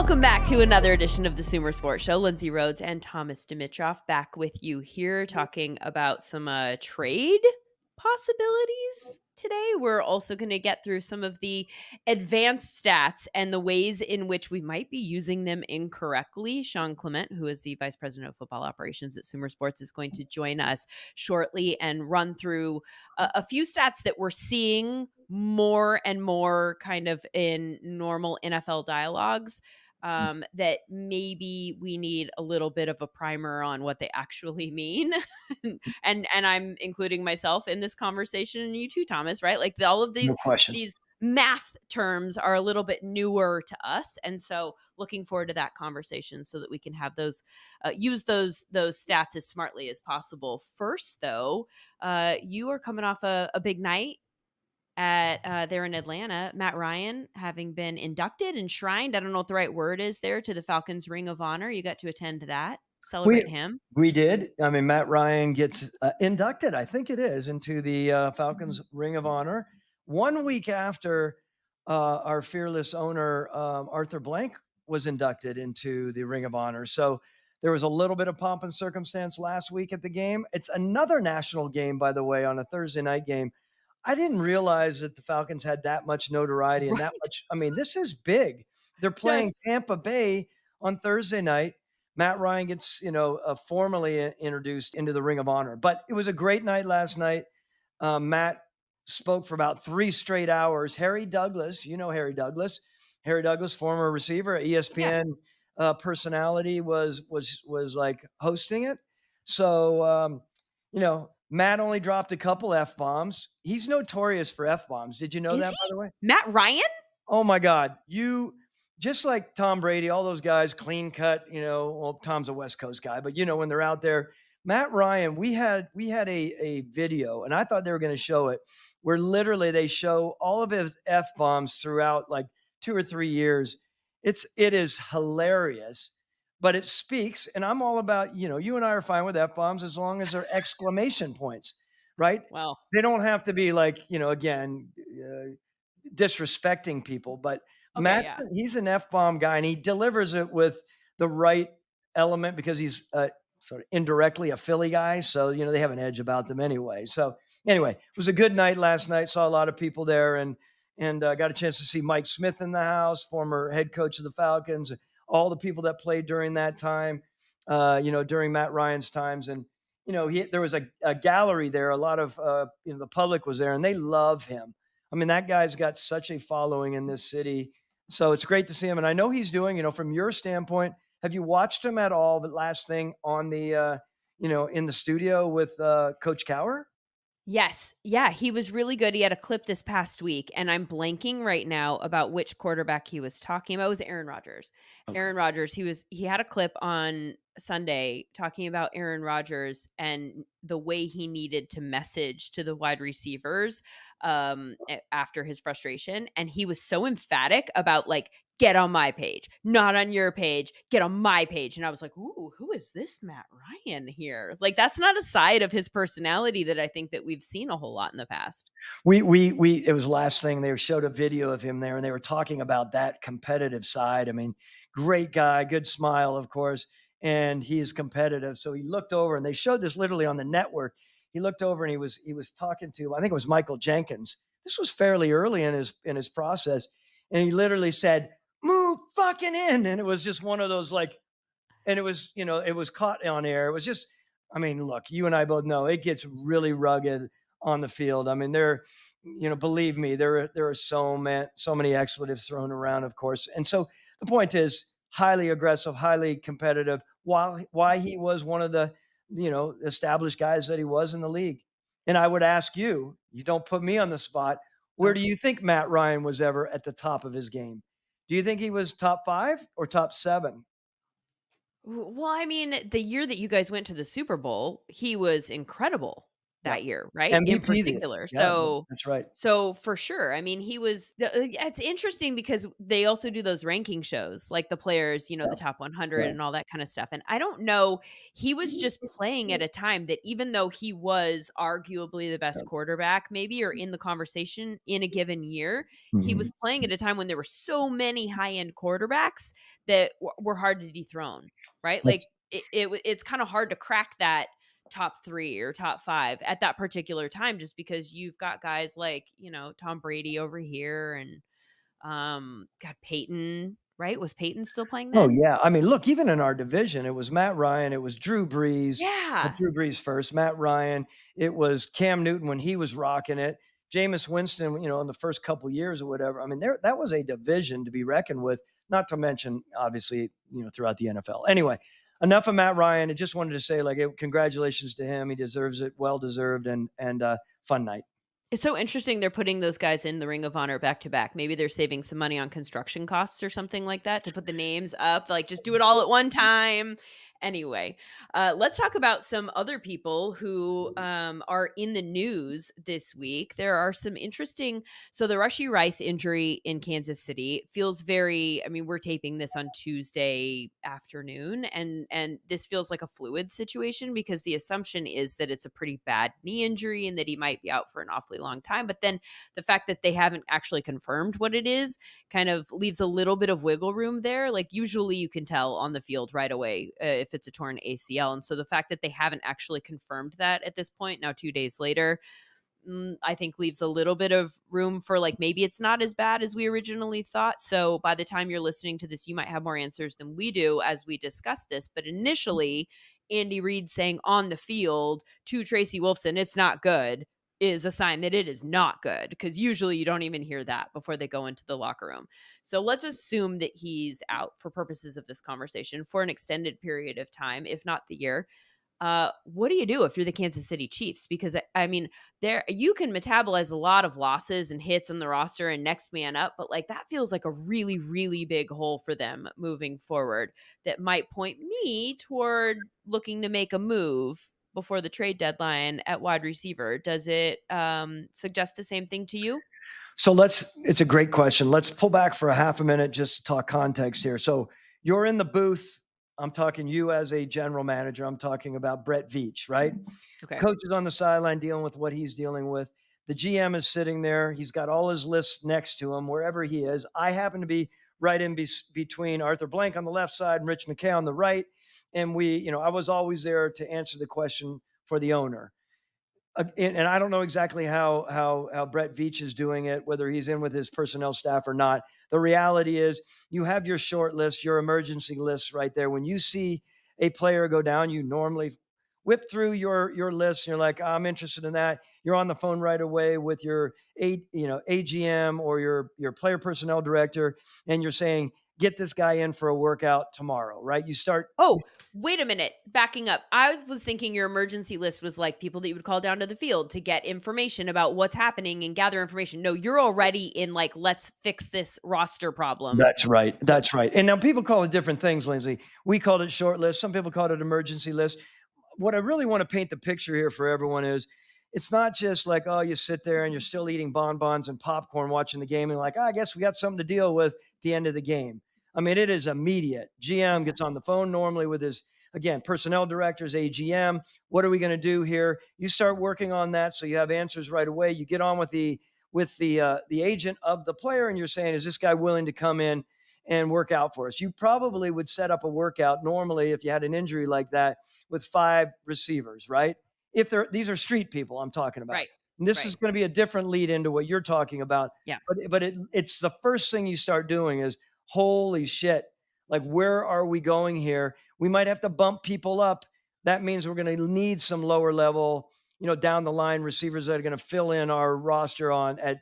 Welcome back to another edition of the SumerSports Show. Lindsay, Rhodes, and Thomas Dimitroff back with you here talking about some trade possibilities today. We're also going to get through some of the advanced stats and the ways in which we might be using them incorrectly. Sean Clement, who is the Vice President of Football Operations at SumerSports, is going to join us shortly and run through a few stats that we're seeing more and more kind of in normal NFL dialogues. That maybe we need a little bit of a primer on what they actually mean. and I'm including myself in this conversation, and you too, Thomas, right? Like all of No question. these math terms are a little bit newer to us. And so looking forward to that conversation so that we can have those, use those stats as smartly as possible. First, though, you are coming off a big night at there in Atlanta. Matt Ryan having been inducted, enshrined, I don't know what the right word is there, to the Falcons Ring of Honor. You got to attend to that, celebrate him. We did. I mean, Matt Ryan gets inducted, I think it is, into the Falcons Ring of Honor 1 week after our fearless owner, Arthur Blank, was inducted into the Ring of Honor. So there was a little bit of pomp and circumstance last week at the game. It's another national game, by the way, on a Thursday night game. I didn't realize that the Falcons had that much notoriety and that much. I mean, this is big. They're playing Tampa Bay on Thursday night. Matt Ryan gets, formally introduced into the Ring of Honor. But it was a great night last night. Matt spoke for about 3 straight hours. Harry Douglas, Harry Douglas. Harry Douglas, former receiver, ESPN personality, was like hosting it. So, Matt only dropped a couple F-bombs. He's notorious for F-bombs. Did you know that, by the way? Matt Ryan? Oh, my God. Just like Tom Brady, all those guys, clean cut, well, Tom's a West Coast guy, but, when they're out there, Matt Ryan, we had a video, and I thought they were going to show it, where literally they show all of his F-bombs throughout like 2 or 3 years. It is hilarious. But it speaks, and I'm all about, you and I are fine with F-bombs as long as they're exclamation points, right? Well, they don't have to be like, again, disrespecting people. But Matt's he's an F-bomb guy, and he delivers it with the right element because he's sort of indirectly a Philly guy. So, they have an edge about them anyway. So anyway, it was a good night last night. Saw a lot of people there and got a chance to see Mike Smith in the house, former head coach of the Falcons, all the people that played during that time, during Matt Ryan's times. And, there was a gallery there. A lot of, the public was there, and they love him. I mean, that guy's got such a following in this city. So it's great to see him. And I know he's doing, from your standpoint, have you watched him at all? But last thing on the, in the studio with Coach Cowher? Yes. Yeah, he was really good. He had a clip this past week, and I'm blanking right now about which quarterback he was talking about. It was Aaron Rodgers. Okay. Aaron Rodgers, he had a clip on Sunday talking about Aaron Rodgers and the way he needed to message to the wide receivers after his frustration. And he was so emphatic about like, get on my page, not on your page, get on my page. And I was like, ooh, who is this Matt Ryan here? Like, that's not a side of his personality that I think that we've seen a whole lot in the past. It was last thing, they showed a video of him there, and they were talking about that competitive side. I mean, great guy, good smile, of course, and he is competitive. So he looked over, and they showed this literally on the network. He looked over and he was talking to, I think it was Michael Jenkins. This was fairly early in his process. And he literally said, "Move fucking in." And it was just one of those like, and it was, it was caught on air. It was just, I mean, look, you and I both know it gets really rugged on the field. I mean, believe me, there are so many expletives thrown around, of course. And so the point is highly aggressive, highly competitive, why he was one of the, established guys that he was in the league. And I would ask you don't put me on the spot. Where do you think Matt Ryan was ever at the top of his game? Do you think he was top 5 or top 7? Well, I mean, the year that you guys went to the Super Bowl, he was incredible. Yeah. that year, right? In MVP the particular. yeah, So that's right. so for sure. I mean, he was it's interesting because they also do those ranking shows, like the players, the Yeah, top 100 right. and all that kind of stuff. And I don't know, he was just playing at a time that even though he was arguably the best quarterback maybe or in the conversation in a given year, he was Mhm. playing at a time when there were so many high-end quarterbacks that were hard to dethrone, right? Like That's it's kind of hard to crack that top 3 or top 5 at that particular time just because you've got guys like, Tom Brady over here and, God, Peyton, right? Was Peyton still playing Oh, then? yeah. I mean, look, even in our division, it was Matt Ryan, it was Drew Brees, Yeah. Drew Brees first, Matt Ryan, it was Cam Newton when he was rocking it, Jameis Winston, in the first couple years or whatever. I mean, that was a division to be reckoned with, not to mention, obviously, throughout the NFL. Anyway, enough of Matt Ryan. I just wanted to say, like, congratulations to him. He deserves it, well deserved, and fun night. It's so interesting they're putting those guys in the Ring of Honor back to back. Maybe they're saving some money on construction costs or something like that to put the names up, like, just do it all at one time. Anyway, let's talk about some other people who, are in the news this week. There are some interesting so the Rashee Rice injury in Kansas City feels very I mean, we're taping this on Tuesday afternoon, and this feels like a fluid situation because the assumption is that it's a pretty bad knee injury and that he might be out for an awfully long time. But then the fact that they haven't actually confirmed what it is kind of leaves a little bit of wiggle room there. Like usually you can tell on the field right away if it's a torn ACL. And so the fact that they haven't actually confirmed that at this point, now 2 days later, I think leaves a little bit of room for like maybe it's not as bad as we originally thought. So by the time you're listening to this, you might have more answers than we do as we discuss this. But initially, Andy Reid saying on the field to Tracy Wolfson, it's not good, is a sign that it is not good because usually you don't even hear that before they go into the locker room. So let's assume that he's out for purposes of this conversation for an extended period of time, if not the year. What do you do if you're the Kansas City Chiefs? Because I mean, there you can metabolize a lot of losses and hits on the roster and next man up, but like that feels like a really, really big hole for them moving forward that might point me toward looking to make a move before the trade deadline at wide receiver. Does it suggest the same thing to you? So it's a great question. Let's pull back for a half a minute just to talk context here. So you're in the booth. I'm talking you as a general manager. I'm talking about Brett Veach, right? Okay. Coach is on the sideline dealing with what he's dealing with. The GM is sitting there. He's got all his lists next to him, wherever he is. I happen to be right in between Arthur Blank on the left side and Rich McKay on the right. And I was always there to answer the question for the owner. And I don't know exactly how Brett Veach is doing it, whether he's in with his personnel staff or not. The reality is, you have your short list, your emergency list right there. When you see a player go down, you normally whip through your list. And you're like, I'm interested in that. You're on the phone right away with your AGM or your player personnel director, and you're saying, get this guy in for a workout tomorrow, right? You start. Oh, wait a minute. Backing up. I was thinking your emergency list was like people that you would call down to the field to get information about what's happening and gather information. No, you're already in like, let's fix this roster problem. That's right. Go- That's right. And now people call it different things, Lindsay. We called it short list. Some people called it emergency list. What I really want to paint the picture here for everyone is, it's not just like, oh, you sit there and you're still eating bonbons and popcorn watching the game and like, I guess we got something to deal with at the end of the game. I mean, it is immediate. GM gets on the phone normally with his, again, personnel directors, AGM. What are we going to do here? You start working on that so you have answers right away. You get on with the agent of the player and you're saying, is this guy willing to come in and work out for us? You probably would set up a workout normally if you had an injury like that with 5 receivers, right? If these are street people I'm talking about. Right. And this Right. is going to be a different lead into what you're talking about. Yeah. But it's the first thing you start doing is, holy shit, like, where are we going here? We might have to bump people up. That means we're going to need some lower level, down the line receivers that are going to fill in our roster on at,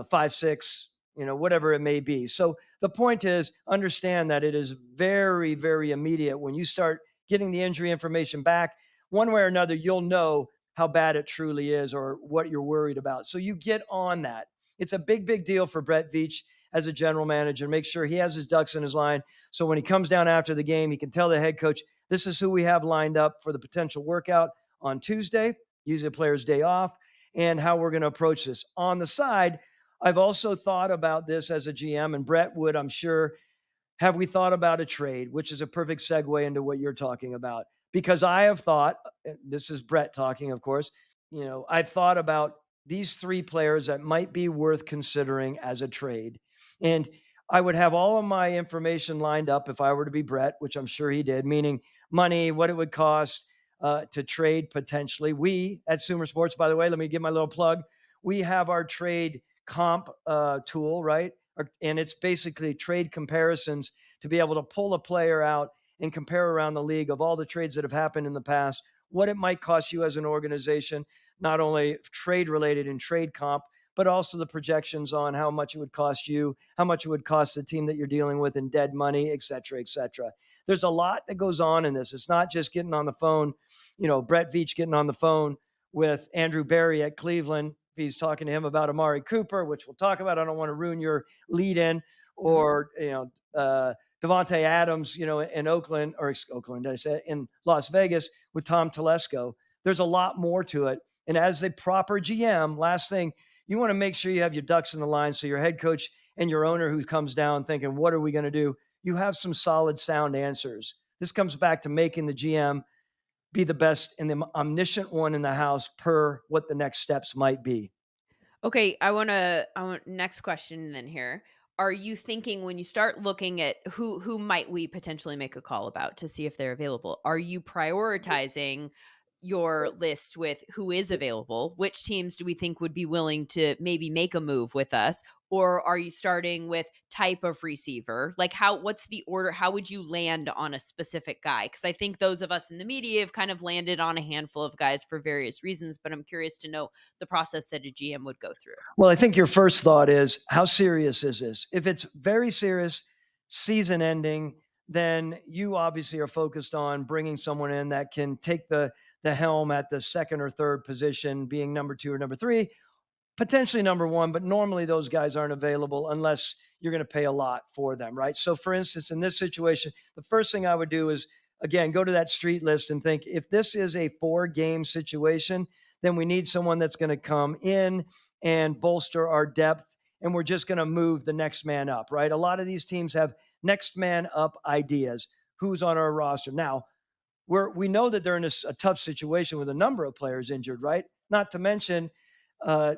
5, 6, whatever it may be. So the point is, understand that it is very, very immediate. When you start getting the injury information back, one way or another, you'll know how bad it truly is or what you're worried about. So you get on that. It's a big, big deal for Brett Veach as a general manager. Make sure he has his ducks in his line. So when he comes down after the game, he can tell the head coach, this is who we have lined up for the potential workout on Tuesday. usually a player's day off, and how we're going to approach this. On the side, I've also thought about this as a GM, and Brett would, I'm sure, have we thought about a trade, which is a perfect segue into what you're talking about. Because I have thought, this is Brett talking, of course, I've thought about these three players that might be worth considering as a trade. And I would have all of my information lined up if I were to be Brett, which I'm sure he did, meaning money, what it would cost to trade potentially. We at Sumer Sports, by the way, let me give my little plug. We have our trade comp tool, right? And it's basically trade comparisons to be able to pull a player out and compare around the league of all the trades that have happened in the past, what it might cost you as an organization, not only trade related and trade comp, but also the projections on how much it would cost you, how much it would cost the team that you're dealing with in dead money, et cetera, et cetera. There's a lot that goes on in this. It's not just getting on the phone, Brett Veach getting on the phone with Andrew Berry at Cleveland. If he's talking to him about Amari Cooper, which we'll talk about. I don't want to ruin your lead in, Mhm. or, Devontae Adams, in Oakland, or Oakland, did I say, in Las Vegas with Tom Telesco. There's a lot more to it. And as a proper GM, last thing, you want to make sure you have your ducks in the line. So your head coach and your owner who comes down thinking, what are we going to do? You have some solid, sound answers. This comes back to making the GM be the best and the omniscient one in the house per what the next steps might be. Okay, I want next question then here. Are you thinking when you start looking at who might we potentially make a call about to see if they're available? Are you prioritizing your list with who is available? Which teams do we think would be willing to maybe make a move with us? Or are you starting with type of receiver? Like what's the order? How would you land on a specific guy? Because I think those of us in the media have kind of landed on a handful of guys for various reasons, but I'm curious to know the process that a GM would go through. Well, I think your first thought is, how serious is this? If it's very serious, season ending, then you obviously are focused on bringing someone in that can take the helm at the second or third position, being number two or number three, potentially number one, but normally those guys aren't available unless you're going to pay a lot for them, right? So, for instance, in this situation, the first thing I would do is, again, go to that street list and think, if this is a 4-game situation, then we need someone that's going to come in and bolster our depth. And we're just going to move the next man up, right? A lot of these teams have next man up ideas. Who's on our roster? Now, we know that they're in a tough situation with a number of players injured, right? Not to mention, uh,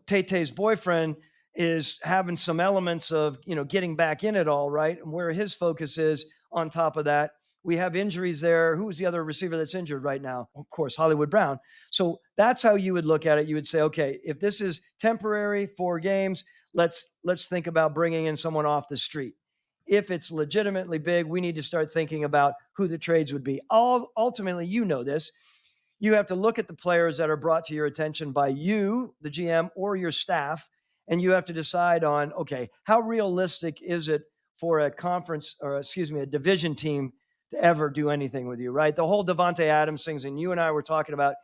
Tay-Tay's boyfriend is having some elements of, getting back in it all, right? And where his focus is on top of that, we have injuries there. Who's the other receiver that's injured right now? Of course, Hollywood Brown. So that's how you would look at it. You would say, okay, if this is temporary, 4 games, let's think about bringing in someone off the street. If it's legitimately big, we need to start thinking about who the trades would be. Ultimately, this, you have to look at the players that are brought to your attention by you, the GM, or your staff, and you have to decide on, okay, how realistic is it for a conference, or excuse me, a division team to ever do anything with you, right? The whole Devontae Adams things, and you and I were talking about,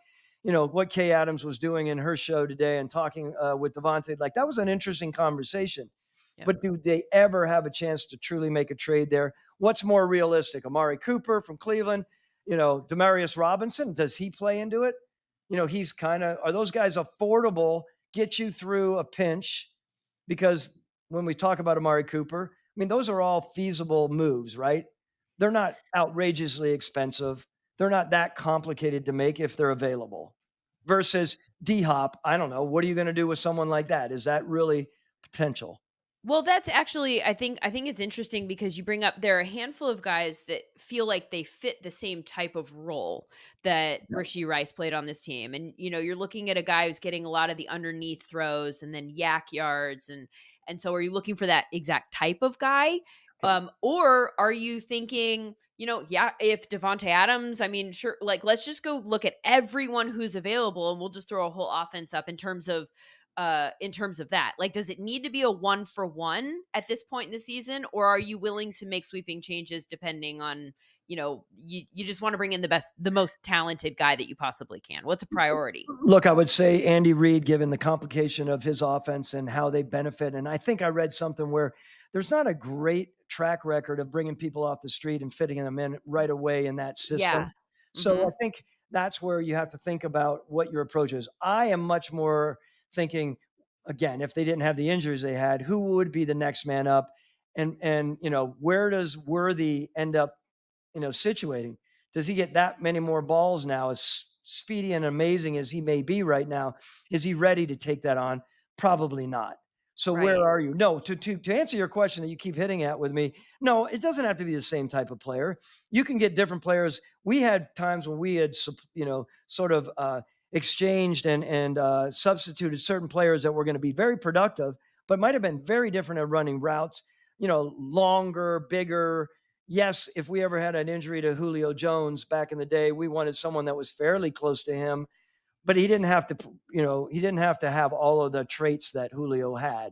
what Kay Adams was doing in her show today and talking with Devontae. Like, that was an interesting conversation. Yeah. But do they ever have a chance to truly make a trade there? What's more realistic? Amari Cooper from Cleveland, Demarius Robinson, does he play into it? He's are those guys affordable, get you through a pinch? Because when we talk about Amari Cooper, I mean, those are all feasible moves, right? They're not outrageously expensive. They're not that complicated to make if they're available. Versus D Hop, I don't know. What are you going to do with someone like that? Is that really potential? Well, that's actually I think it's interesting because you bring up there are a handful of guys that feel like they fit the same type of role that Yeah. Rashee Rice played on this team. And you're looking at a guy who's getting a lot of the underneath throws and then yak yards and so are you looking for that exact type of guy? Or are you thinking, yeah, if Devontae Adams, I mean, sure, like let's just go look at everyone who's available and we'll just throw a whole offense up in terms of that? Like, does it need to be a 1-for-1 at this point in the season, or are you willing to make sweeping changes depending on, you just want to bring in the most talented guy that you possibly can? What's a priority? Look, I would say Andy Reid, given the complication of his offense and how they benefit. And I think I read something where there's not a great track record of bringing people off the street and fitting them in right away in that Yeah. system. So I Mhm. think that's where you have to think about what your approach is. I am much more thinking, again, if they didn't have the injuries they had, who would be the next man up? And where does Worthy end up, situating? Does he get that many more balls now? As speedy and amazing as he may be right now, is he ready to take that on? Probably not. So where Right. are you? No, to answer your question that you keep hitting at with me, no, it doesn't have to be the same type of player. You can get different players. We had times when we had, sort of exchanged and substituted certain players that were going to be very productive, but might have been very different at running routes. Longer, bigger. Yes, if we ever had an injury to Julio Jones back in the day, we wanted someone that was fairly close to him, but he didn't have to, he didn't have to have all of the traits that Julio had.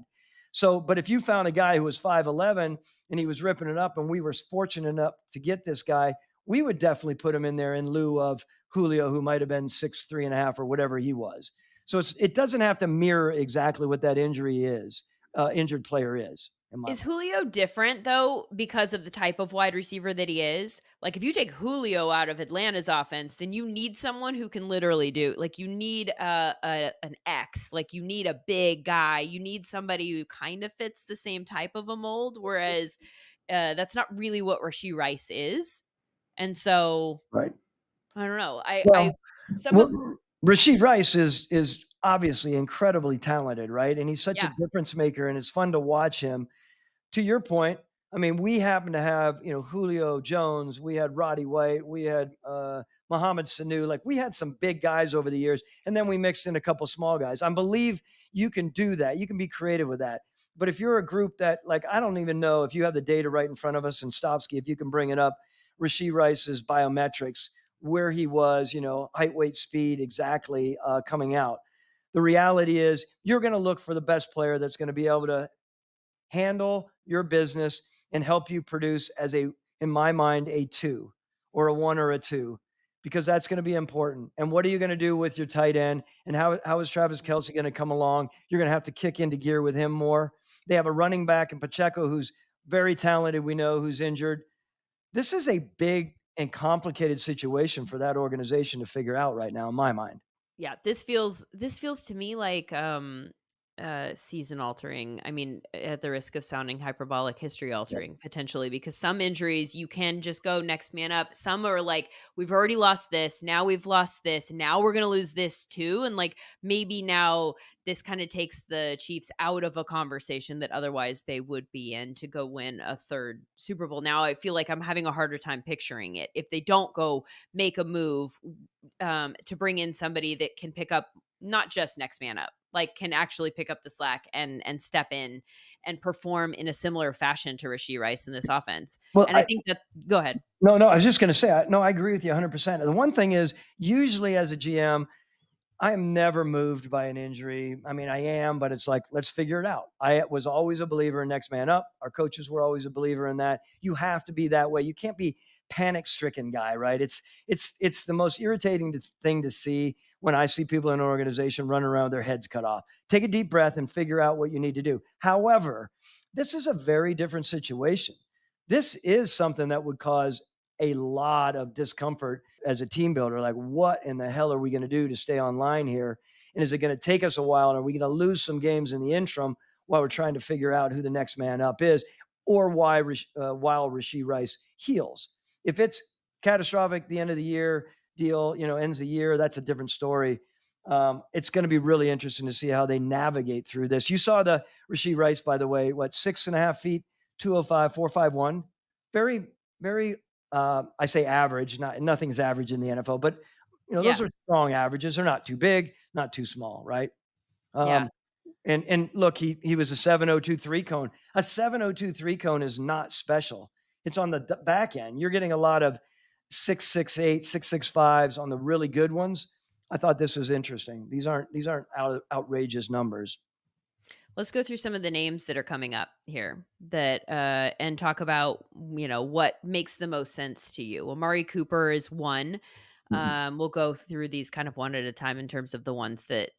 So, but if you found a guy who was 5'11" and he was ripping it up, and we were fortunate enough to get this guy, we would definitely put him in there in lieu of Julio, who might have been 6'3.5" or whatever he was. So it doesn't have to mirror exactly what that injured player is, in my Is mind. Julio different though because of the type of wide receiver that he is? Like if you take Julio out of Atlanta's offense, then you need someone who can literally do like you need an X, like you need a big guy. You need somebody who kind of fits the same type of a mold, whereas that's not really what Rashee Rice is. And so Right. I don't know. I Well, some of well, Rashee Rice is obviously incredibly talented, right? And he's such a yeah. difference maker, and it's fun to watch him. To your point, I mean, we happen to have, Julio Jones, we had Roddy White, we had Mohamed Sanu. Like we had some big guys over the years, and then we mixed in a couple small guys. I believe you can do that. You can be creative with that. But if you're a group that, like, I don't even know if you have the data right in front of us, and Stavsky, if you can bring it up, Rashee Rice's biometrics, where he was, height, weight, speed, exactly coming out. The reality is, you're going to look for the best player that's going to be able to handle your business and help you produce as in my mind, a two or a one or a two, because that's going to be important. And what are you going to do with your tight end? And how is Travis Kelsey going to come along? You're going to have to kick into gear with him more. They have a running back in Pacheco who's very talented. We know who's injured. This is a big and complicated situation for that organization to figure out right now, in my mind. Yeah, this feels to me like season altering. I mean, at the risk of sounding hyperbolic, history Yep. altering potentially because some injuries you can just go next man up. Some are like we've already lost this, now we've lost this, now we're going to lose this too and like maybe now this kind of takes the Chiefs out of a conversation that otherwise they would be in to go win a third Super Bowl. Now I feel like I'm having a harder time picturing it. If they don't go make a move to bring in somebody that can pick up not just next man up, like can actually pick up the slack and step in and perform in a similar fashion to Rashee Rice in this offense. Well, And I think that go ahead. no, I was just going to say, no, I agree with you 100%. The one thing is, usually as a GM, I am never moved by an injury. I mean, I am, but it's like, let's figure it out. I was always a believer in next man up. Our coaches were always a believer in that. You have to be that way. You can't be panic stricken guy, right? It's the most irritating thing to see when I see people in an organization running around with their heads cut off. Take a deep breath and figure out what you need to do. However, this is a very different situation. This is something that would cause a lot of discomfort as a team builder. Like, what in the hell are we going to do to stay online here? And is it going to take us a while? And are we going to lose some games in the interim while we're trying to figure out who the next man up is, or while Rashee Rice heals? If it's catastrophic, the end of the year deal, ends the year, that's a different story. It's going to be really interesting to see how they navigate through this. You saw the Rashee Rice, by the way, what, 6.5 feet, 205, 451. Very, very I say average, nothing's average in the NFL, but Yeah. those are strong averages. They're not too big, not too small, right? Yeah. Um, and look, he was a 702 cone. A 702 cone is not special. It's on the back end. You're getting a lot of 668, 665s on the really good ones. I thought this was interesting. These aren't outrageous numbers. Let's go through some of the names that are coming up here that and talk about, what makes the most sense to you. Amari Cooper is one. Mhm. We'll go through these kind of one at a time in terms of the ones that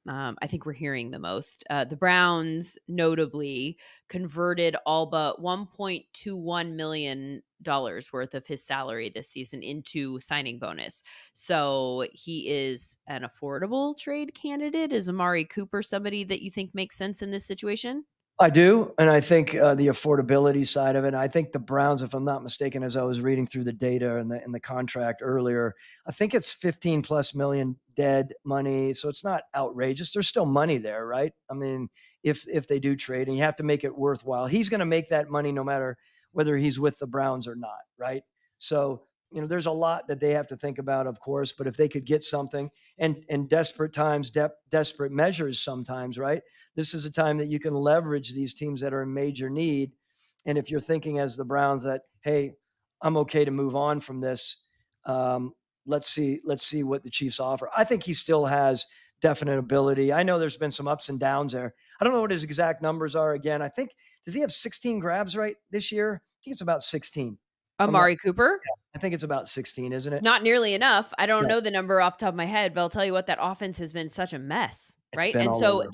I think we're hearing the most. The Browns notably converted all but $1.21 million worth of his salary this season into signing bonus. So he is an affordable trade candidate. Is Amari Cooper somebody that you think makes sense in this situation? I do, and I think the affordability side of it. I think the Browns, if I'm not mistaken, as I was reading through the data and the contract earlier, I think it's 15 plus million dead money. So it's not outrageous. There's still money there, right? I mean, if they do trade, and you have to make it worthwhile, he's going to make that money no matter whether he's with the Browns or not, right? So there's a lot that they have to think about, of course. But if they could get something, and desperate times, desperate measures, sometimes, right? This is a time that you can leverage these teams that are in major need. And if you're thinking as the Browns that, hey, I'm okay to move on from this, um, let's see what the Chiefs offer. I think he still has definite ability. I know there's been some ups and downs there. I don't know what his exact numbers are. Again, I think, does he have 16 grabs right this year? I think it's about 16. I'm not. Amari Cooper? Yeah, I think it's about 16, isn't it? Not nearly enough. I don't Yeah, know the number off the top of my head, but I'll tell you what, that offense has been such a mess, it's right? been And all so over.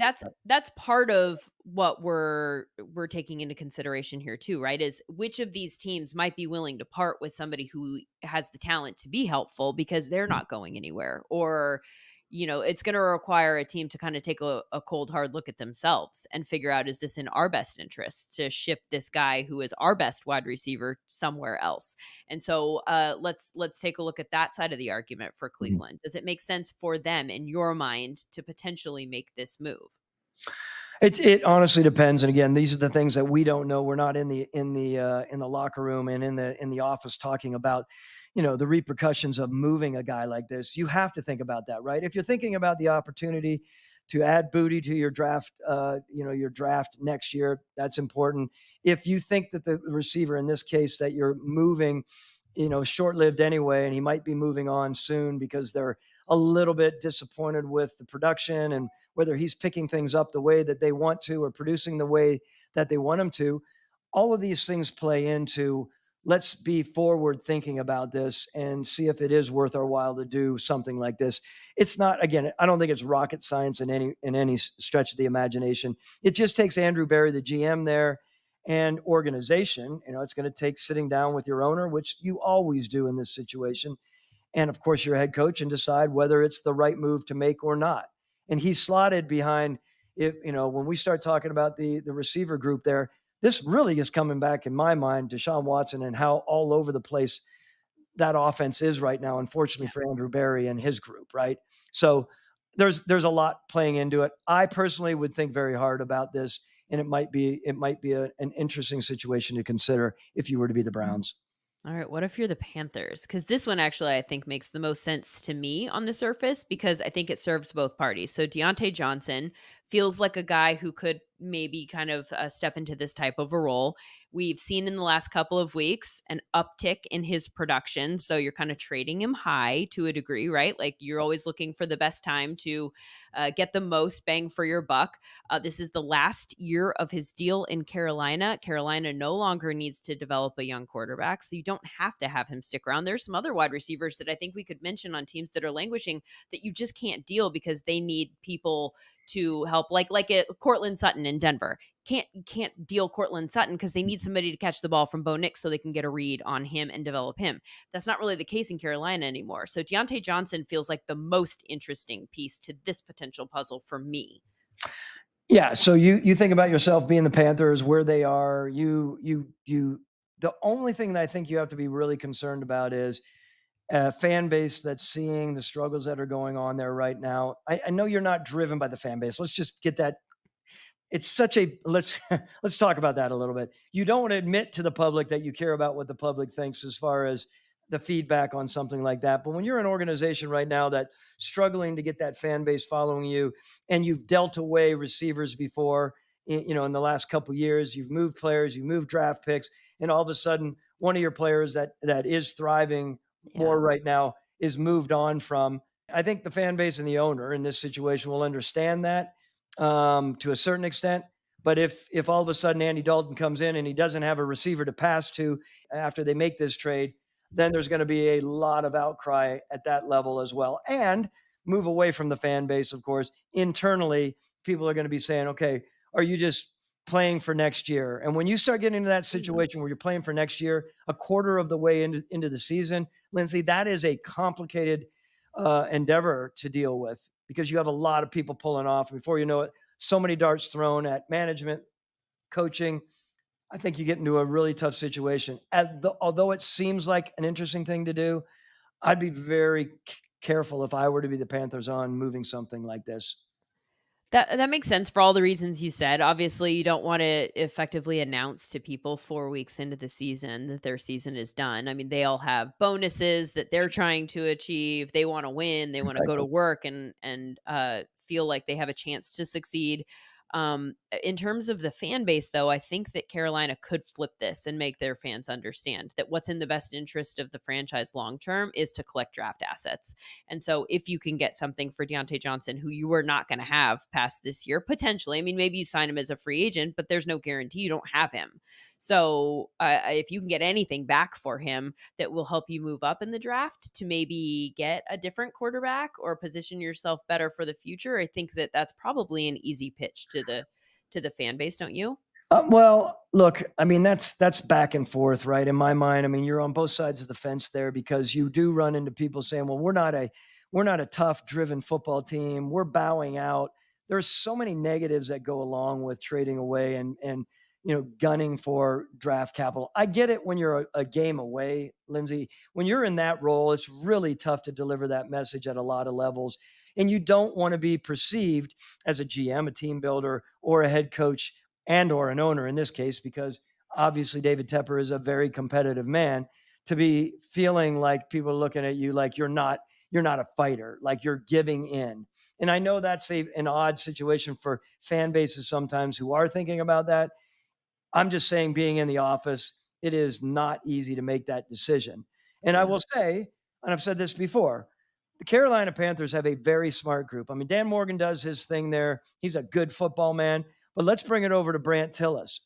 that's part of what we're taking into consideration here too, right? Is which of these teams might be willing to part with somebody who has the talent to be helpful because they're not going anywhere, or it's going to require a team to kind of take a cold hard look at themselves and figure out, is this in our best interest to ship this guy who is our best wide receiver somewhere else? And so let's take a look at that side of the argument for Mhm. Cleveland. Does it make sense for them in your mind to potentially make this move? It honestly depends, and again, these are the things that we don't know. We're not in the locker room and in the office talking about, the repercussions of moving a guy like this. You have to think about that, right? If you're thinking about the opportunity to add booty to your draft next year, that's important. If you think that the receiver in this case that you're moving, short-lived anyway, and he might be moving on soon because they're a little bit disappointed with the production and whether he's picking things up the way that they want to or producing the way that they want him to. All of these things play into, let's be forward thinking about this and see if it is worth our while to do something like this. It's not, again, I don't think it's rocket science in any stretch of the imagination. It just takes Andrew Berry, the GM there, and organization. It's going to take sitting down with your owner, which you always do in this situation, and of course your head coach, and decide whether it's the right move to make or not. And he's slotted behind, if when we start talking about the receiver group there, this really is coming back in my mind to Deshaun Watson and how all over the place that offense is right now, unfortunately for Andrew Berry and his group, right? So there's a lot playing into it. I personally would think very hard about this, and it might be an interesting situation to consider if you were to be the Browns. All right, what if you're the Panthers? Because this one actually I think makes the most sense to me on the surface because I think it serves both parties. So Deontay Johnson feels like a guy who could maybe kind of step into this type of a role. We've seen in the last couple of weeks an uptick in his production. So you're kind of trading him high to a degree, right? Like you're always looking for the best time to get the most bang for your buck. This is the last year of his deal in Carolina. Carolina no longer needs to develop a young quarterback, so you don't have to have him stick around. There's some other wide receivers that I think we could mention on teams that are languishing that you just can't deal because they need people to help, like a Cortland Sutton in Denver. Can't deal Cortland Sutton because they need somebody to catch the ball from Bo Nix so they can get a read on him and develop him. That's not really the case in Carolina anymore. So Deontay Johnson feels like the most interesting piece to this potential puzzle for me. Yeah, so you think about yourself being the Panthers, where they are. The only thing that I think you have to be really concerned about is a fan base that's seeing the struggles that are going on there right now. I know you're not driven by the fan base. Let's just get that. It's such a let's talk about that a little bit. You don't want to admit to the public that you care about what the public thinks as far as the feedback on something like that. But when you're an organization right now that struggling to get that fan base following you, and you've dealt away receivers before, in the last couple of years, you've moved players, you moved draft picks, and all of a sudden, one of your players that is thriving Yeah. more right now is moved on from. I think the fan base and the owner in this situation will understand that to a certain extent. But if all of a sudden Andy Dalton comes in and he doesn't have a receiver to pass to after they make this trade, then there's going to be a lot of outcry at that level as well. And move away from the fan base, of course. Internally, people are going to be saying, okay, are you just playing for next year? And when you start getting into that situation where you're playing for next year, a quarter of the way into the season, Lindsay, that is a complicated endeavor to deal with because you have a lot of people pulling off. Before you know it, so many darts thrown at management, coaching. I think you get into a really tough situation. Although it seems like an interesting thing to do, I'd be very careful if I were to be the Panthers on moving something like this. That makes sense for all the reasons you said. Obviously, you don't want to effectively announce to people 4 weeks into the season that their season is done. I mean, they all have bonuses that they're trying to achieve. They want to win. They want to go to Exactly. work and feel like they have a chance to succeed. In terms of the fan base, though, I think that Carolina could flip this and make their fans understand that what's in the best interest of the franchise long term is to collect draft assets. And so if you can get something for Deontay Johnson, who you are not going to have past this year, potentially, I mean, maybe you sign him as a free agent, but there's no guarantee you don't have him. So if you can get anything back for him that will help you move up in the draft to maybe get a different quarterback or position yourself better for the future, I think that that's probably an easy pitch to the fan base, don't you? Well, look, I mean that's back and forth, right? In my mind, I mean you're on both sides of the fence there because you do run into people saying, "Well, we're not a tough, driven football team. We're bowing out." There's so many negatives that go along with trading away and gunning for draft capital. I get it when you're a game away, Lindsay. When you're in that role, it's really tough to deliver that message at a lot of levels, and you don't want to be perceived as a GM, a team builder, or a head coach and or an owner in this case, because obviously David Tepper is a very competitive man, to be feeling like people are looking at you like you're not a fighter, like you're giving in. And I know that's an odd situation for fan bases sometimes who are thinking about that. I'm just saying, being in the office, it is not easy to make that decision. And I Yeah. will say, and I've said this before, the Carolina Panthers have a very smart group. I mean, Dan Morgan does his thing there. He's a good football man. But let's bring it over to Brant Tillis,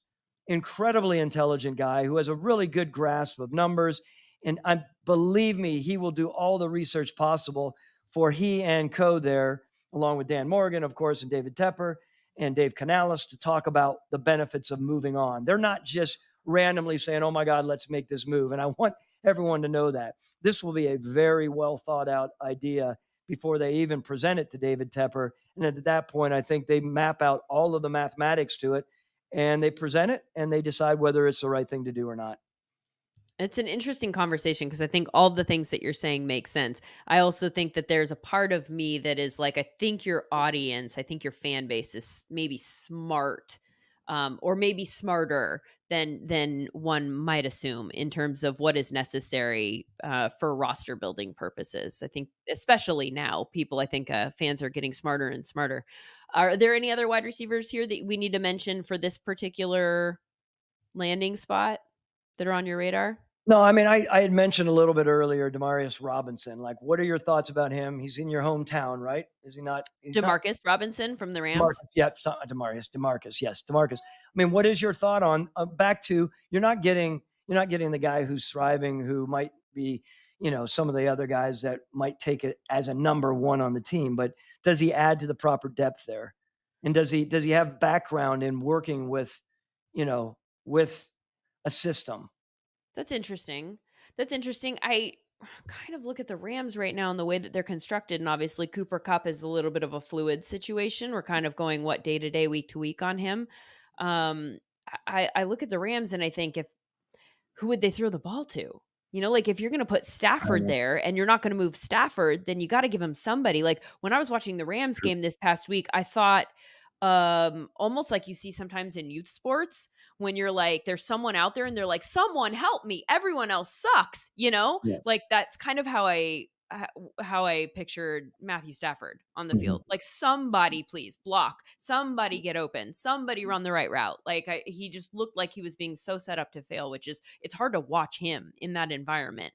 incredibly intelligent guy who has a really good grasp of numbers. And believe me, he will do all the research possible for he and co there, along with Dan Morgan, of course, and David Tepper and Dave Canales, to talk about the benefits of moving on. They're not just randomly saying, oh my God, let's make this move. And I want everyone to know that this will be a very well thought out idea before they even present it to David Tepper. And at that point, I think they map out all of the mathematics to it and they present it and they decide whether it's the right thing to do or not. It's an interesting conversation because I think all the things that you're saying make sense. I also think that there's a part of me that is like, I think your audience, I think your fan base is maybe smart, or maybe smarter than one might assume in terms of what is necessary for roster building purposes. I think, especially now, people, I think fans are getting smarter and smarter. Are there any other wide receivers here that we need to mention for this particular landing spot that are on your radar? No, I mean, I had mentioned a little bit earlier, Demarius Robinson. Like, what are your thoughts about him? He's in your hometown, right? Is he not? He's not Demarcus Robinson from the Rams? Demarcus. Yep, it's not Demarius. Demarcus. Yes, Demarcus. I mean, what is your thought on back to you're not getting the guy who's thriving, who might be, some of the other guys that might take it as a number one on the team, but does he add to the proper depth there? And does he have background in working you know, with a system? That's interesting. That's interesting. I kind of look at the Rams right now and the way that they're constructed, and obviously Cooper Cup is a little bit of a fluid situation. We're kind of going what day to day, week to week on him. Um, I look at the Rams and I think if who would they throw the ball to? Like if you're going to put I don't Stafford know. there and you're not going to move Stafford, then you got to give him somebody. Like when I was watching the Rams game this past week, I thought almost like you see sometimes in youth sports when you're like there's someone out there and they're like someone help me, everyone else sucks, Yeah. like that's kind of how I pictured Matthew Stafford on the Mhm. field. Like somebody please block, somebody get open, somebody run the right route. Like he just looked like he was being so set up to fail, which is it's hard to watch him in that environment.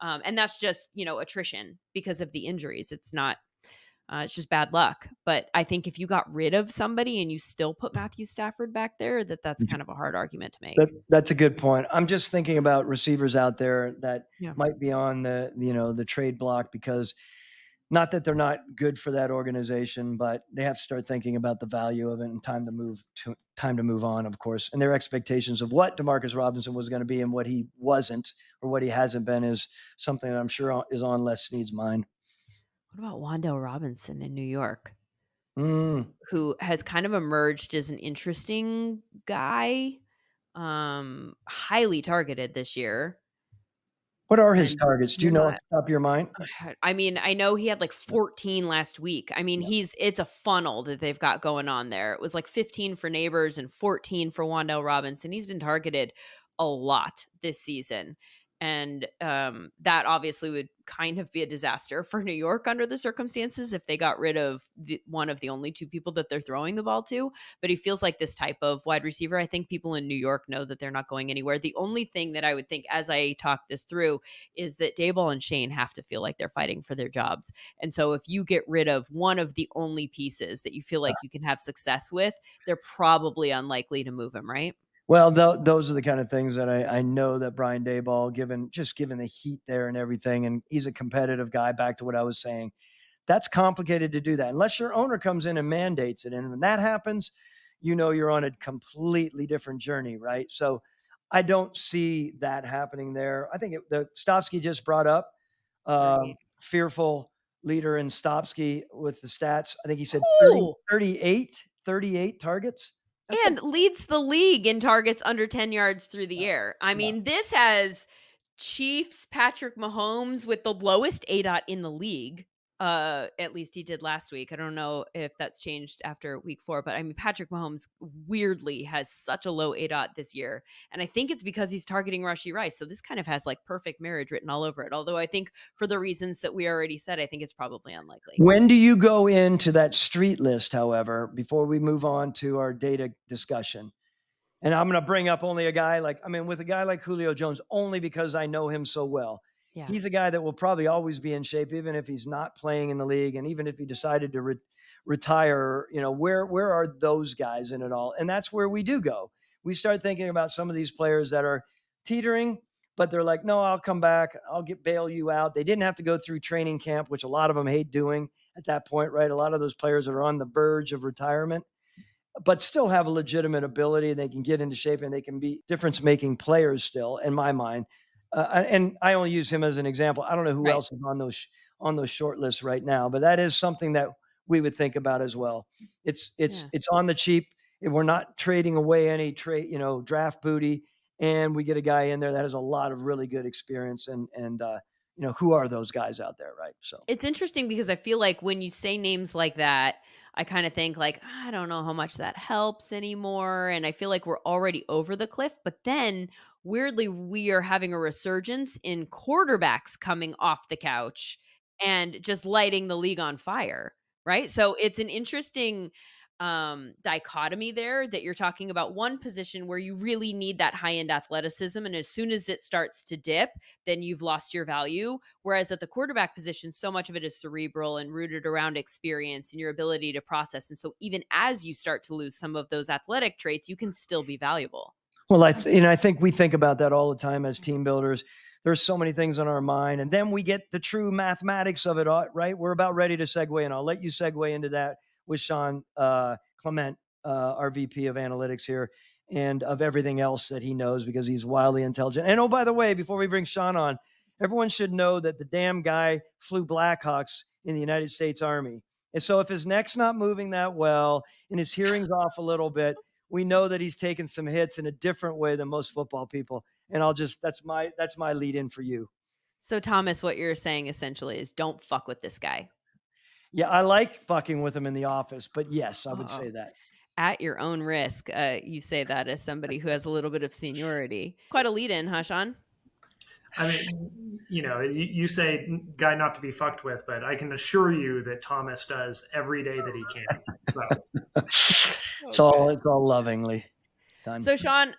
And that's just attrition because of the injuries. It's just bad luck. But I think if you got rid of somebody and you still put Matthew Stafford back there, that's kind of a hard argument to That make. that's a good point. I'm just thinking about receivers out there that Yeah. might be on the trade block because Not that they're not good for that organization, but they have to start thinking about the value of it and time to move on, of course. And their expectations of what Demarcus Robinson was going to be and what he wasn't or what he hasn't been is something that I'm sure is on Les Snead's mind. What about Wandale Robinson in New York, Mm. who has kind of emerged as an interesting guy, highly targeted this year, What are his and targets? Do you you're know off not. the top of your mind? I mean, I know he had like 14 last week. I mean, Yeah. it's a funnel that they've got going on there. It was like 15 for Neighbors and 14 for Wandale Robinson. He's been targeted a lot this season. And that obviously would kind of be a disaster for New York under the circumstances if they got rid of one of the only two people that they're throwing the ball to. But he feels like this type of wide receiver. I think people in New York know that they're not going anywhere. The only thing that I would think as I talk this through is that Daboll and Shane have to feel like they're fighting for their jobs. And so if you get rid of one of the only pieces that you feel like you can have success with, they're probably unlikely to move him, right? Well, those are the kind of things that I know that Brian Daboll, given the heat there and everything, and he's a competitive guy. Back to what I was saying, that's complicated to do that unless your owner comes in and mandates it. And when that happens, you're on a completely different journey, right? So I don't see that happening there. I think the Stopsky just brought up Right. fearful leader in Stopsky with the stats. I think he said 30, Ooh, 38 targets. That's a and leads the league in targets under 10 yards through the air. I yeah. mean, this has Chiefs Patrick Mahomes with the lowest ADOT in the league. At least he did last week. I don't know if that's changed after week 4, but I mean Patrick Mahomes weirdly has such a low ADOT this year. And I think it's because he's targeting Rashee Rice. So this kind of has like perfect marriage written all over it. Although I think for the reasons that we already said, I think it's probably unlikely. When do you go into that street list, however, before we move on to our data discussion? And I'm going to bring up only a guy with a guy like Julio Jones, only because I know him so well. Yeah. He's a guy that will probably always be in shape, even if he's not playing in the league. And even if he decided to retire, where are those guys in it all? And that's where we do go. We start thinking about some of these players that are teetering, but they're like, no, I'll come back. I'll bail you out. They didn't have to go through training camp, which a lot of them hate doing at that point, right? A lot of those players are on the verge of retirement, but still have a legitimate ability. They can get into shape and they can be difference making players still, in my mind. And I only use him as an example. I don't know who Right. else is on those short lists right now, but that is something that we would think about as well. Yeah. It's on the cheap. We're not trading away any draft booty, and we get a guy in there that has a lot of really good experience. And who are those guys out there, right? So It's interesting because I feel like when you say names like that, I kind of think like, I don't know how much that helps anymore. And I feel like we're already over the cliff. But then weirdly, we are having a resurgence in quarterbacks coming off the couch and just lighting the league on fire. Right. So it's an interesting dichotomy there that you're talking about one position where you really need that high end athleticism. And as soon as it starts to dip, then you've lost your value. Whereas at the quarterback position, so much of it is cerebral and rooted around experience and your ability to process. And so even as you start to lose some of those athletic traits, you can still be valuable. well, I think we think about that all the time as team builders. There's so many things on our mind, and then we get the true mathematics of it, right? We're about ready to segue, and I'll let you segue into that with Sean Clement, our VP of Analytics here, and of everything else that he knows because he's wildly intelligent. And oh, by the way, before we bring Sean on, everyone should know that the damn guy flew Blackhawks in the United States Army. And so if his neck's not moving that well and his hearing's off a little bit, we know that he's taken some hits in a different way than most football people. And that's my lead in for you. So, Thomas, what you're saying essentially is don't fuck with this guy. Yeah, I like fucking with him in the office, but yes, I would Uh-oh. say that. At your own risk. You say that as somebody who has a little bit of seniority. Quite a lead in, huh, Sean? I mean, you say guy not to be fucked with, but I can assure you that Thomas does every day that he can. So. It's all lovingly done. So, Sean,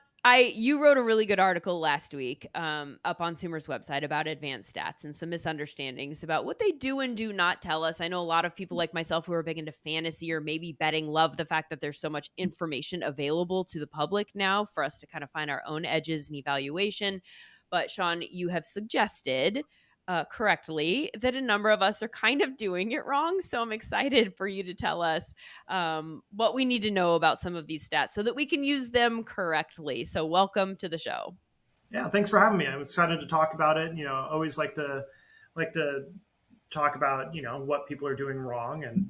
you wrote a really good article last week up on Sumer's website about advanced stats and some misunderstandings about what they do and do not tell us. I know a lot of people like myself who are big into fantasy or maybe betting love the fact that there's so much information available to the public now for us to kind of find our own edges and evaluation. But Sean, you have suggested correctly, that a number of us are kind of doing it wrong. So I'm excited for you to tell us what we need to know about some of these stats so that we can use them correctly. So welcome to the show. Yeah, thanks for having me. I'm excited to talk about it. Always like to talk about what people are doing wrong, and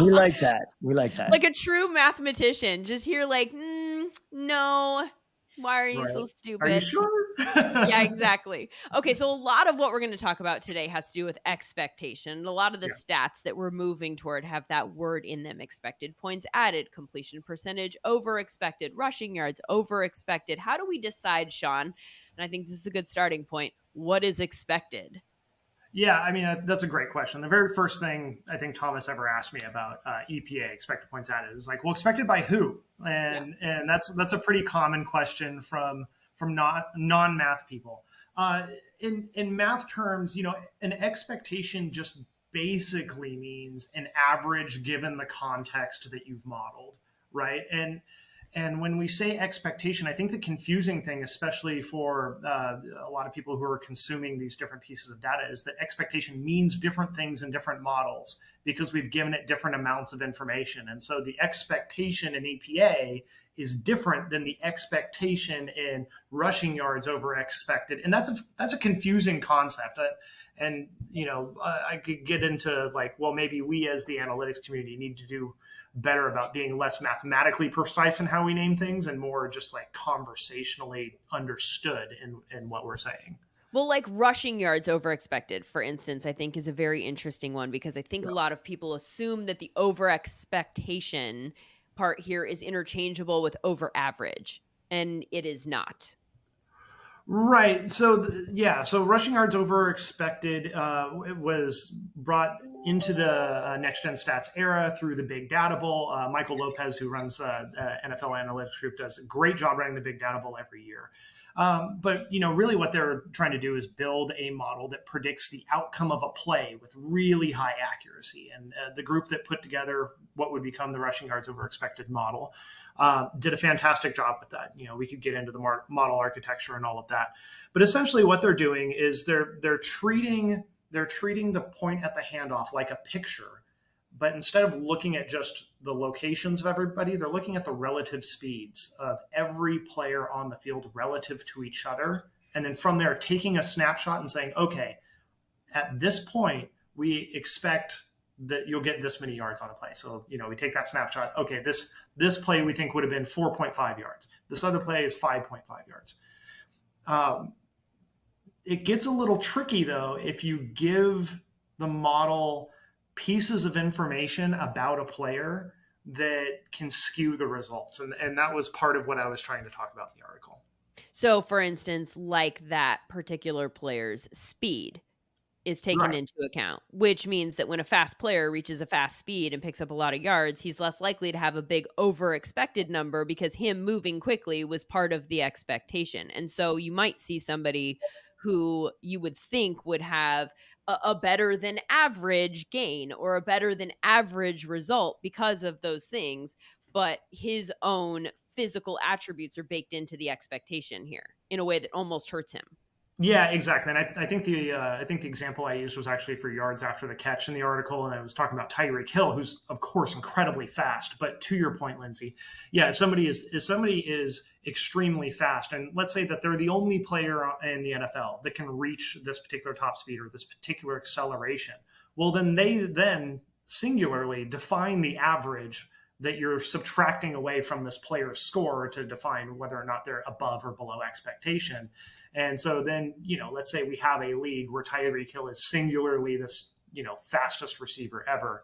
We like that. We like that. Like a true mathematician, just here like, no, why are you right. so stupid? Are you sure? Yeah, exactly. Okay, so a lot of what we're going to talk about today has to do with expectation. A lot of the stats that we're moving toward have that word in them: expected points added, completion percentage over expected, rushing yards over expected. How do we decide, Sean? And I think this is a good starting point. What is expected? Yeah, I mean, that's a great question. The very first thing I think Thomas ever asked me about EPA, expected points added, is like, well, expected by who? And that's a pretty common question from non-math people. In math terms, an expectation just basically means an average given the context that you've modeled, right? And when we say expectation, I think the confusing thing, especially for a lot of people who are consuming these different pieces of data, is that expectation means different things in different models because we've given it different amounts of information. And so the expectation in EPA is different than the expectation in rushing yards over expected. And that's a confusing concept. And I could get into like, well, maybe we as the analytics community need to do better about being less mathematically precise in how we name things and more just like conversationally understood in what we're saying. Well, like rushing yards over expected, for instance, I think is a very interesting one because I think a lot of people assume that the over expectation part here is interchangeable with over average, and it is not. Right. So so rushing yards over expected it was brought into the next gen stats era through the big data bowl. Michael Lopez, who runs NFL analytics group, does a great job running the big data bowl every year. But really what they're trying to do is build a model that predicts the outcome of a play with really high accuracy. And the group that put together what would become the rushing yards over expected model did a fantastic job with that. We could get into the model architecture and all of that. But essentially what they're doing is they're treating the point at the handoff like a picture. But instead of looking at just the locations of everybody, they're looking at the relative speeds of every player on the field relative to each other. And then from there, taking a snapshot and saying, okay, at this point, we expect that you'll get this many yards on a play. So, we take that snapshot. Okay, this play we think would have been 4.5 yards. This other play is 5.5 yards. It gets a little tricky, though, if you give the model pieces of information about a player that can skew the results. And that was part of what I was trying to talk about in the article. So, for instance, like that particular player's speed is taken into account, which means that when a fast player reaches a fast speed and picks up a lot of yards, he's less likely to have a big over expected number because him moving quickly was part of the expectation. And so you might see somebody who you would think would have a better than average gain or a better than average result because of those things, but his own physical attributes are baked into the expectation here in a way that almost hurts him. Yeah, exactly. And I think the example I used was actually for yards after the catch in the article, and I was talking about Tyreek Hill, who's of course incredibly fast. But to your point, Lindsay, if somebody is extremely fast, and let's say that they're the only player in the NFL that can reach this particular top speed or this particular acceleration, well, then they singularly define the average that you're subtracting away from this player's score to define whether or not they're above or below expectation. And so then, let's say we have a league where Tyreek Hill is singularly this, fastest receiver ever.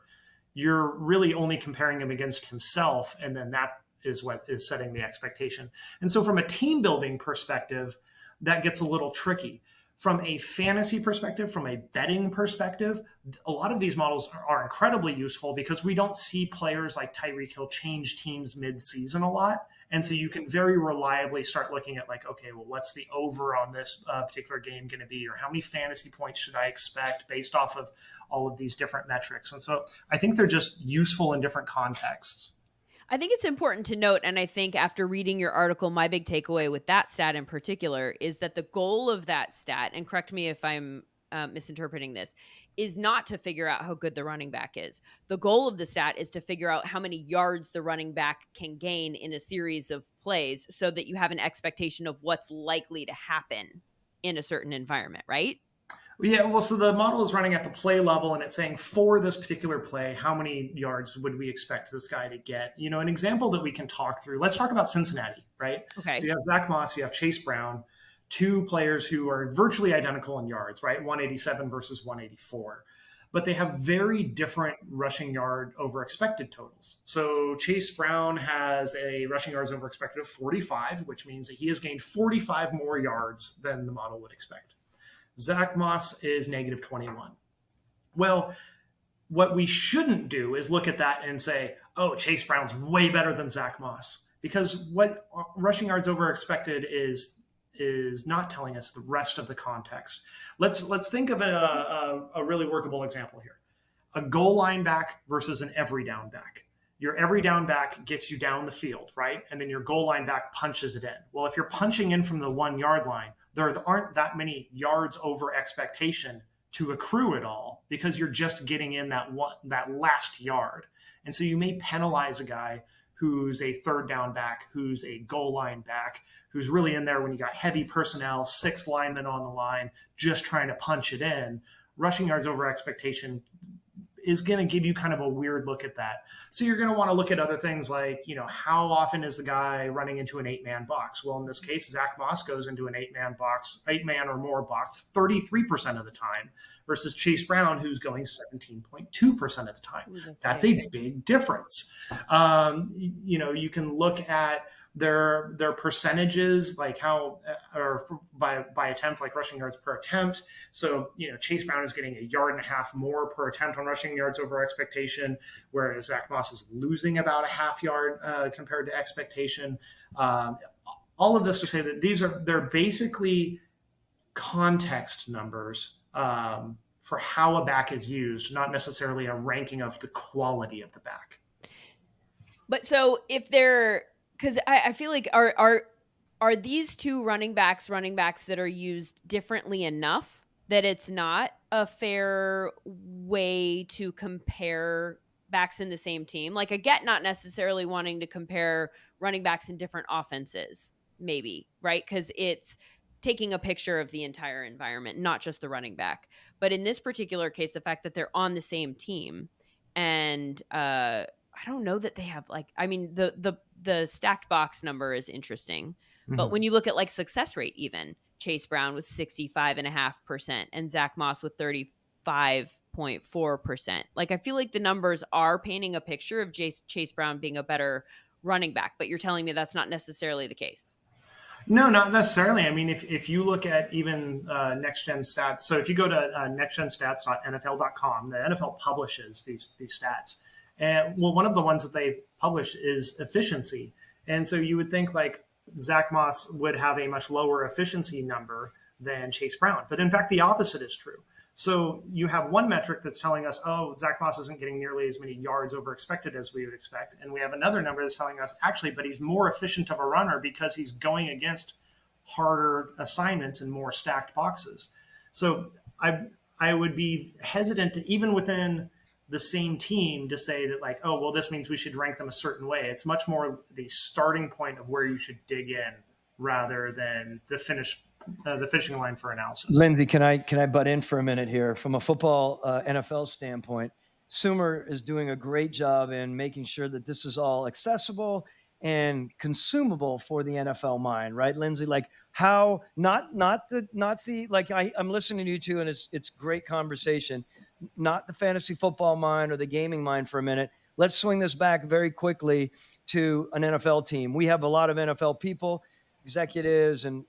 You're really only comparing him against himself. And then that is what is setting the expectation. And so from a team building perspective, that gets a little tricky. From a fantasy perspective, from a betting perspective, a lot of these models are incredibly useful because we don't see players like Tyreek Hill change teams mid-season a lot. And so you can very reliably start looking at like, okay, well, what's the over on this particular game going to be? Or how many fantasy points should I expect based off of all of these different metrics? And so I think they're just useful in different contexts. I think it's important to note, and I think after reading your article, my big takeaway with that stat in particular is that the goal of that stat, and correct me if I'm misinterpreting this, is not to figure out how good the running back is. The goal of the stat is to figure out how many yards the running back can gain in a series of plays so that you have an expectation of what's likely to happen in a certain environment, right? Yeah, well, so the model is running at the play level, and it's saying for this particular play, how many yards would we expect this guy to get? You know, an example that we can talk through. Let's talk about Cincinnati, right? Okay. So you have Zach Moss, you have Chase Brown, two players who are virtually identical in yards, right? 187 versus 184. But they have very different rushing yard over expected totals. So Chase Brown has a rushing yards over expected of 45, which means that he has gained 45 more yards than the model would expect. Zach Moss is negative 21. Well, what we shouldn't do is look at that and say, oh, Chase Brown's way better than Zach Moss, because what rushing yards over expected is not telling us the rest of the context. Let's think of a really workable example here. A goal line back versus an every down back. Your every down back gets you down the field, right? And then your goal line back punches it in. Well, if you're punching in from the 1 yard line, there aren't that many yards over expectation to accrue at all, because you're just getting in that last yard. And so you may penalize a guy who's a third down back, who's a goal line back, who's really in there when you got heavy personnel, 6 linemen on the line, just trying to punch it in. Rushing yards over expectation is going to give you kind of a weird look at that. So you're going to want to look at other things like, you know, how often is the guy running into an 8-man box? Well, in this case, Zach Moss goes into an 8-man box, 8-man or more box 33% of the time, versus Chase Brown, who's going 17.2% of the time. That's a big difference. You know, you can look at their percentages, like how, or by attempt, like rushing yards per attempt. So, you know, Chase Brown is getting 1.5 yards more per attempt on rushing yards over expectation, whereas Zach Moss is losing about 0.5 yard compared to expectation. All of this to say that they're basically context numbers for how a back is used, not necessarily a ranking of the quality of the back. But so if they're, because I feel like are these two running backs that are used differently enough that it's not a fair way to compare backs in the same team? Like, I get not necessarily wanting to compare running backs in different offenses, maybe, right? Because it's taking a picture of the entire environment, not just the running back. But in this particular case, the fact that they're on the same team, and I don't know that they have, like, I mean, the stacked box number is interesting, but when you look at like success rate, even Chase Brown was 65.5% and Zach Moss with 35.4%. Like, I feel like the numbers are painting a picture of Chase Brown being a better running back, but you're telling me that's not necessarily the case. No, not necessarily. I mean, if you look at even Next Gen Stats, so if you go to nextgenstats.nfl.com, the NFL publishes these stats. And well, one of the ones that they published is efficiency. And so you would think like Zach Moss would have a much lower efficiency number than Chase Brown. But in fact, the opposite is true. So you have one metric that's telling us, oh, Zach Moss isn't getting nearly as many yards over expected as we would expect. And we have another number that's telling us, actually, but he's more efficient of a runner because he's going against harder assignments and more stacked boxes. So I would be hesitant to, even within the same team, to say that like, oh, well, this means we should rank them a certain way. It's much more the starting point of where you should dig in rather than the finishing line for analysis. Lindsay, can I butt in for a minute here? From a football NFL standpoint, Sumer is doing a great job in making sure that this is all accessible and consumable for the NFL mind, right, Lindsay? Like how not the like I'm listening to you two, and it's great conversation. Not the fantasy football mind or the gaming mind for a minute. Let's swing this back very quickly to an NFL team. We have a lot of NFL people, executives and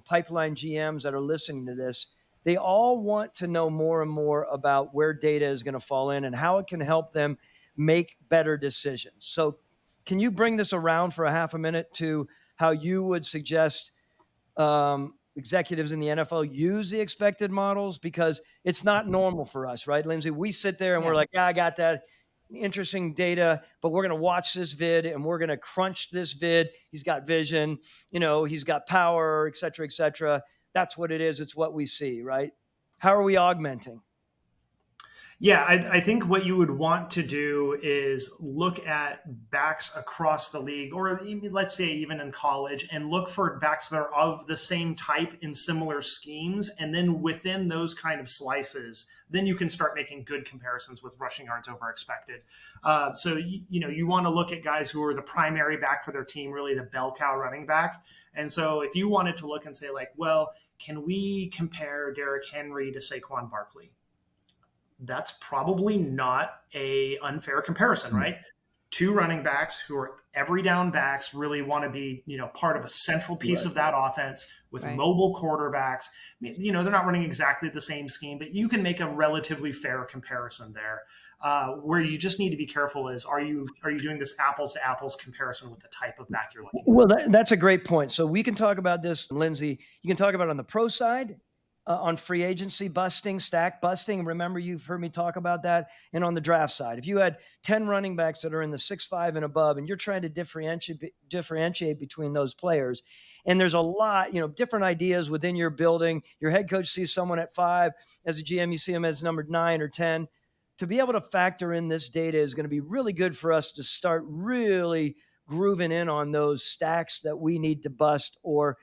pipeline GMs that are listening to this. They all want to know more and more about where data is going to fall in and how it can help them make better decisions. So can you bring this around for a half a minute to how you would suggest executives in the NFL use the expected models? Because it's not normal for us, right, Lindsay? We sit there and we're like, yeah, I got that. interesting data, but we're going to watch this vid and we're going to crunch this vid. He's got vision, he's got power, et cetera, et cetera. That's what it is. It's what we see, right? How are we augmenting? Yeah, I think what you would want to do is look at backs across the league, or let's say even in college, and look for backs that are of the same type in similar schemes. And then within those kind of slices, then you can start making good comparisons with rushing yards over expected. So, you want to look at guys who are the primary back for their team, really the bell cow running back. And so if you wanted to look and say like, well, can we compare Derrick Henry to Saquon Barkley? That's probably not a unfair comparison, right? Two running backs who are every down backs, really want to be, part of a central piece of that offense with mobile quarterbacks. They're not running exactly the same scheme, but you can make a relatively fair comparison there. Where you just need to be careful is, are you doing this apples to apples comparison with the type of back you're looking at? Well, that's a great point. So we can talk about this, Lindsay. You can talk about it on the pro side, on free agency busting, stack busting. Remember, you've heard me talk about that. And on the draft side, if you had 10 running backs that are in the 6'5" and above, and you're trying to differentiate between those players, and there's a lot, different ideas within your building. Your head coach sees someone at 5. As a GM, you see him as number 9 or 10. To be able to factor in this data is going to be really good for us to start really grooving in on those stacks that we need to bust or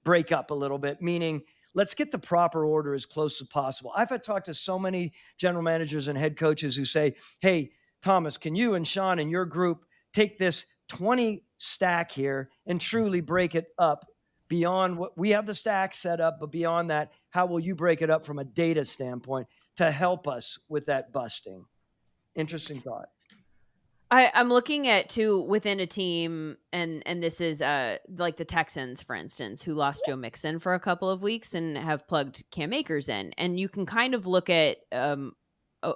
break up a little bit, meaning let's get the proper order as close as possible. I've had talked to so many general managers and head coaches who say, hey, Thomas, can you and Sean and your group take this 20 stack here and truly break it up beyond what we have the stack set up, but beyond that, how will you break it up from a data standpoint to help us with that busting? Interesting thought. I'm looking at too within a team, and this is like the Texans, for instance, who lost Joe Mixon for a couple of weeks and have plugged Cam Akers in, and you can kind of look at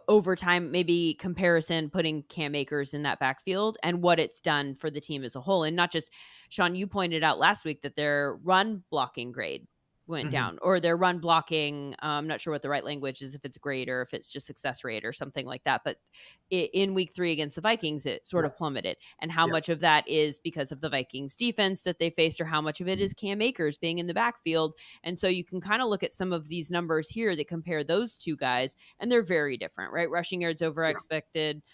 over time, maybe comparison, putting Cam Akers in that backfield and what it's done for the team as a whole, and not just Sean. You pointed out last week that their run blocking grade went down, or their run blocking. I'm not sure what the right language is, if it's grade or if it's just success rate or something like that. But in week 3 against the Vikings, it sort of plummeted. And how much of that is because of the Vikings defense that they faced, or how much of it is Cam Akers being in the backfield? And so you can kind of look at some of these numbers here that compare those two guys, and they're very different, right? Rushing yards over expected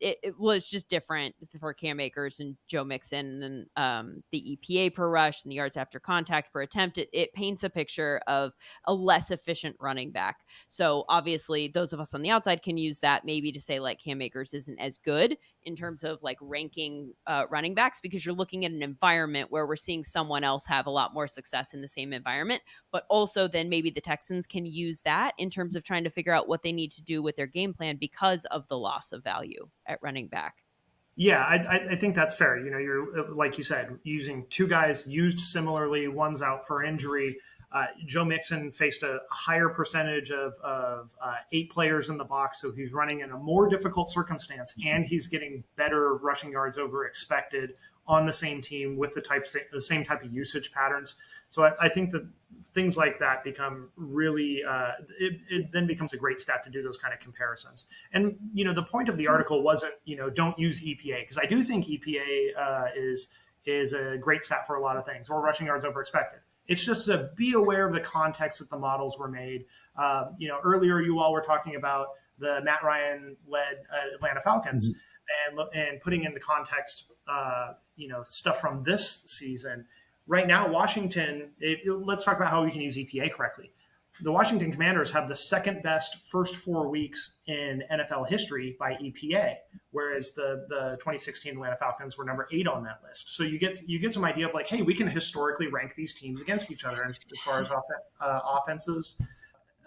it was just different for Cam Akers and Joe Mixon, and the EPA per rush and the yards after contact per attempt. It paints a picture of a less efficient running back. So obviously those of us on the outside can use that maybe to say like Cam Akers isn't as good in terms of like ranking running backs, because you're looking at an environment where we're seeing someone else have a lot more success in the same environment. But also then maybe the Texans can use that in terms of trying to figure out what they need to do with their game plan because of the loss of value at running back. Yeah, I think that's fair. You're, like you said, using two guys used similarly, one's out for injury. Joe Mixon faced a higher percentage of 8 players in the box, so he's running in a more difficult circumstance, and he's getting better rushing yards over expected on the same team with the same type of usage patterns. So I think that things like that become really it then becomes a great stat to do those kind of comparisons. And the point of the article wasn't don't use EPA, because I do think EPA is a great stat for a lot of things, or rushing yards over expected. It's just to be aware of the context that the models were made. Earlier you all were talking about the Matt Ryan-led Atlanta Falcons and putting into context, stuff from this season. Right now, Washington, let's talk about how we can use EPA correctly. The Washington Commanders have the second best first 4 weeks in NFL history by EPA, whereas the 2016 Atlanta Falcons were number 8 on that list. So you get some idea of like, hey, we can historically rank these teams against each other as far as offenses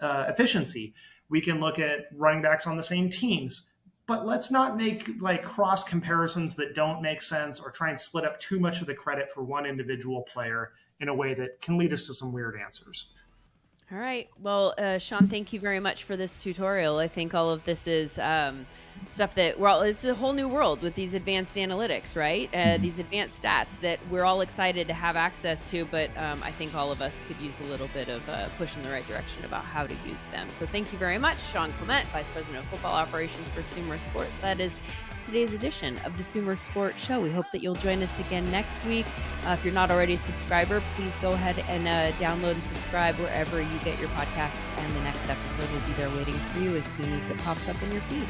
efficiency. We can look at running backs on the same teams, but let's not make like cross comparisons that don't make sense, or try and split up too much of the credit for one individual player in a way that can lead us to some weird answers. All right. Well, Sean, thank you very much for this tutorial. I think all of this is stuff that, well, it's a whole new world with these advanced analytics, right? These advanced stats that we're all excited to have access to, but I think all of us could use a little bit of push in the right direction about how to use them. So thank you very much, Sean Clement, Vice President of Football Operations for SumerSports. That is today's edition of the SumerSports Show. We hope that you'll join us again next week. If you're not already a subscriber, please go ahead and download and subscribe wherever you get your podcasts, and the next episode will be there waiting for you as soon as it pops up in your feed.